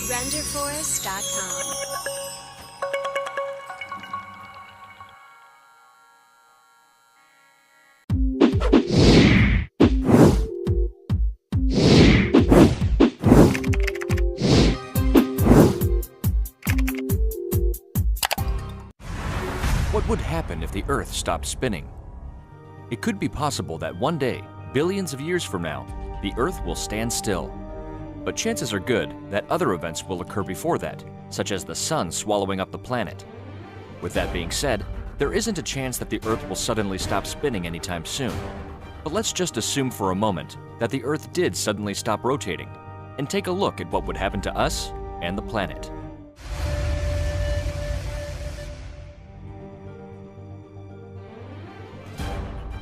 RenderForest.com. What would happen if the Earth stopped spinning? It could be possible that one day, billions of years from now, the Earth will stand still. But chances are good that other events will occur before that, such as the Sun swallowing up the planet. With that being said, there isn't a chance that the Earth will suddenly stop spinning anytime soon. But let's just assume for a moment that the Earth did suddenly stop rotating, and take a look at what would happen to us and the planet.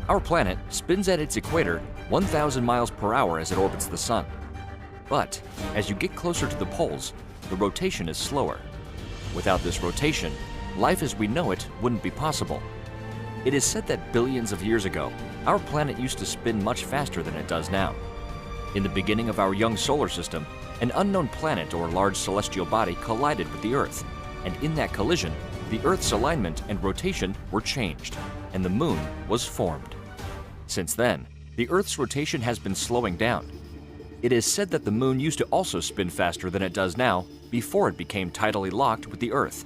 Our planet spins at its equator 1,000 miles per hour as it orbits the Sun. But as you get closer to the poles, the rotation is slower. Without this rotation, life as we know it wouldn't be possible. It is said that billions of years ago, our planet used to spin much faster than it does now. In the beginning of our young solar system, an unknown planet or large celestial body collided with the Earth, and in that collision, the Earth's alignment and rotation were changed, and the Moon was formed. Since then, the Earth's rotation has been slowing down. It is said that the Moon used to also spin faster than it does now before it became tidally locked with the Earth.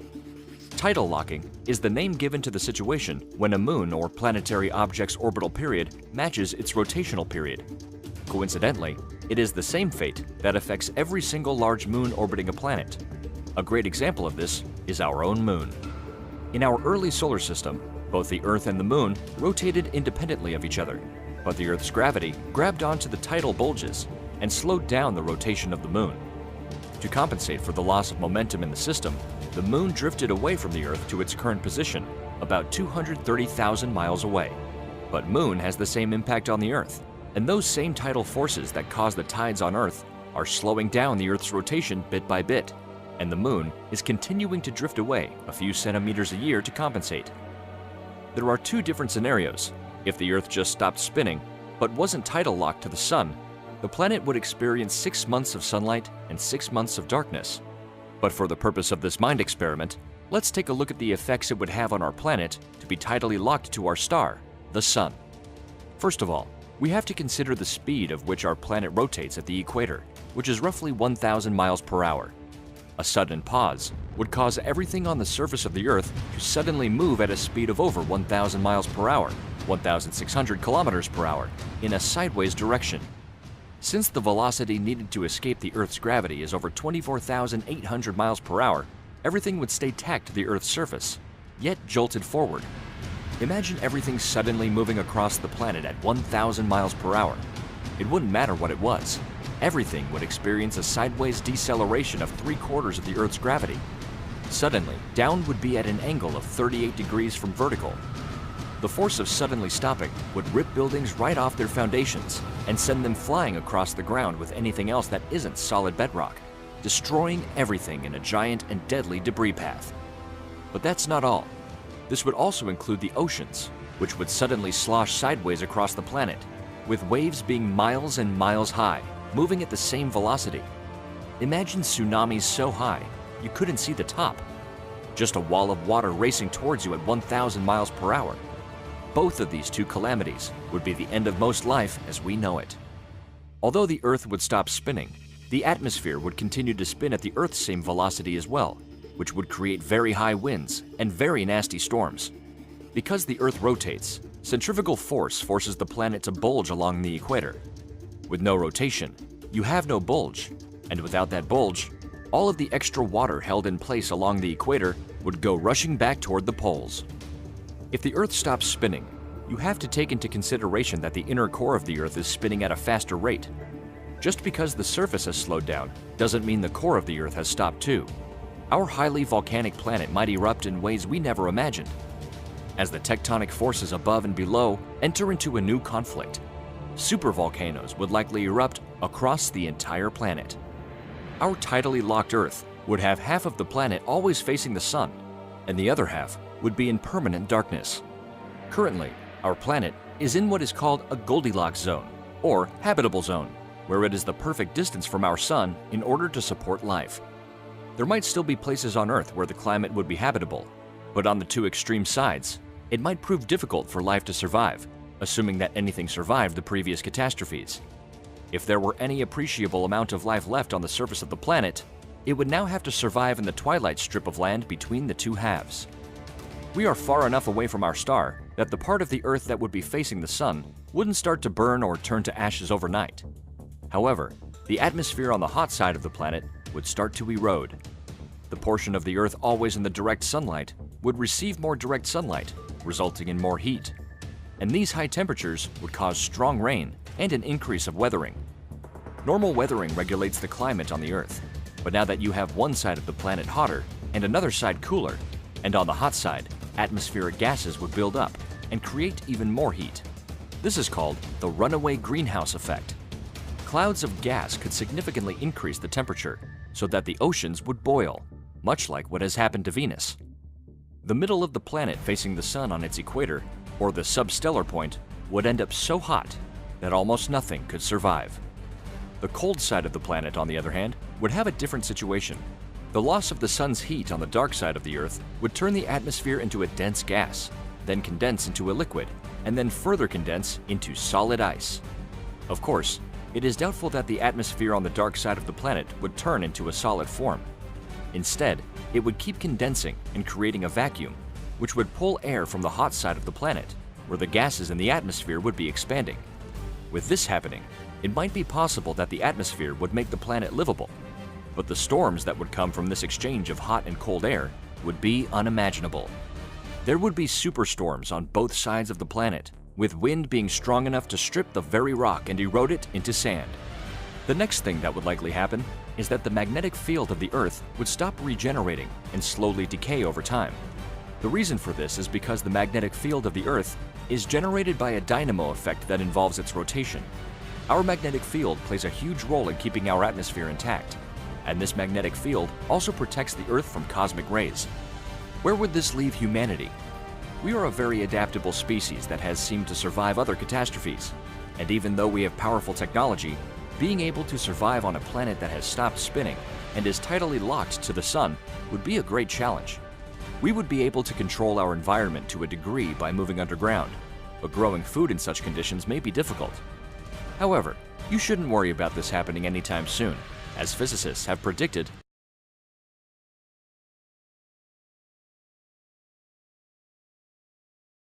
Tidal locking is the name given to the situation when a moon or planetary object's orbital period matches its rotational period. Coincidentally, it is the same fate that affects every single large moon orbiting a planet. A great example of this is our own moon. In our early solar system, both the Earth and the Moon rotated independently of each other, but the Earth's gravity grabbed onto the tidal bulges and slowed down the rotation of the Moon. To compensate for the loss of momentum in the system, the Moon drifted away from the Earth to its current position, about 230,000 miles away. But Moon has the same impact on the Earth, and those same tidal forces that cause the tides on Earth are slowing down the Earth's rotation bit by bit, and the Moon is continuing to drift away a few centimeters a year to compensate. There are two different scenarios. If the Earth just stopped spinning, but wasn't tidal locked to the Sun, the planet would experience 6 months of sunlight and 6 months of darkness. But for the purpose of this mind experiment, let's take a look at the effects it would have on our planet to be tidally locked to our star, the Sun. First of all, we have to consider the speed of which our planet rotates at the equator, which is roughly 1,000 miles per hour. A sudden pause would cause everything on the surface of the Earth to suddenly move at a speed of over 1,000 miles per hour, 1,600 kilometers per hour, in a sideways direction. Since the velocity needed to escape the Earth's gravity is over 24,800 miles per hour, everything would stay tacked to the Earth's surface, yet jolted forward. Imagine everything suddenly moving across the planet at 1,000 miles per hour. It wouldn't matter what it was. Everything would experience a sideways deceleration of 3/4 of the Earth's gravity. Suddenly, down would be at an angle of 38 degrees from vertical. The force of suddenly stopping would rip buildings right off their foundations and send them flying across the ground with anything else that isn't solid bedrock, destroying everything in a giant and deadly debris path. But that's not all. This would also include the oceans, which would suddenly slosh sideways across the planet, with waves being miles and miles high, moving at the same velocity. Imagine tsunamis so high, you couldn't see the top. Just a wall of water racing towards you at 1,000 miles per hour. Both of these two calamities would be the end of most life as we know it. Although the Earth would stop spinning, the atmosphere would continue to spin at the Earth's same velocity as well, which would create very high winds and very nasty storms. Because the Earth rotates, centrifugal force forces the planet to bulge along the equator. With no rotation, you have no bulge, and without that bulge, all of the extra water held in place along the equator would go rushing back toward the poles. If the Earth stops spinning, you have to take into consideration that the inner core of the Earth is spinning at a faster rate. Just because the surface has slowed down doesn't mean the core of the Earth has stopped too. Our highly volcanic planet might erupt in ways we never imagined. As the tectonic forces above and below enter into a new conflict, supervolcanoes would likely erupt across the entire planet. Our tidally locked Earth would have half of the planet always facing the Sun, and the other half would be in permanent darkness. Currently, our planet is in what is called a Goldilocks zone, or habitable zone, where it is the perfect distance from our sun in order to support life. There might still be places on Earth where the climate would be habitable, but on the two extreme sides, it might prove difficult for life to survive, assuming that anything survived the previous catastrophes. If there were any appreciable amount of life left on the surface of the planet, it would now have to survive in the twilight strip of land between the two halves. We are far enough away from our star that the part of the Earth that would be facing the sun wouldn't start to burn or turn to ashes overnight. However, the atmosphere on the hot side of the planet would start to erode. The portion of the Earth always in the direct sunlight would receive more direct sunlight, resulting in more heat. And these high temperatures would cause strong rain and an increase of weathering. Normal weathering regulates the climate on the Earth, but now that you have one side of the planet hotter and another side cooler, and on the hot side, atmospheric gases would build up and create even more heat. This is called the runaway greenhouse effect. Clouds of gas could significantly increase the temperature so that the oceans would boil, much like what has happened to Venus. The middle of the planet facing the sun on its equator, or the substellar point, would end up so hot that almost nothing could survive. The cold side of the planet, on the other hand, would have a different situation. The loss of the sun's heat on the dark side of the Earth would turn the atmosphere into a dense gas, then condense into a liquid, and then further condense into solid ice. Of course, it is doubtful that the atmosphere on the dark side of the planet would turn into a solid form. Instead, it would keep condensing and creating a vacuum, which would pull air from the hot side of the planet, where the gases in the atmosphere would be expanding. With this happening, it might be possible that the atmosphere would make the planet livable, but the storms that would come from this exchange of hot and cold air would be unimaginable. There would be superstorms on both sides of the planet, with wind being strong enough to strip the very rock and erode it into sand. The next thing that would likely happen is that the magnetic field of the Earth would stop regenerating and slowly decay over time. The reason for this is because the magnetic field of the Earth is generated by a dynamo effect that involves its rotation. Our magnetic field plays a huge role in keeping our atmosphere intact, and this magnetic field also protects the Earth from cosmic rays. Where would this leave humanity? We are a very adaptable species that has seemed to survive other catastrophes, and even though we have powerful technology, being able to survive on a planet that has stopped spinning and is tidally locked to the sun would be a great challenge. We would be able to control our environment to a degree by moving underground, but growing food in such conditions may be difficult. However, you shouldn't worry about this happening anytime soon, as physicists have predicted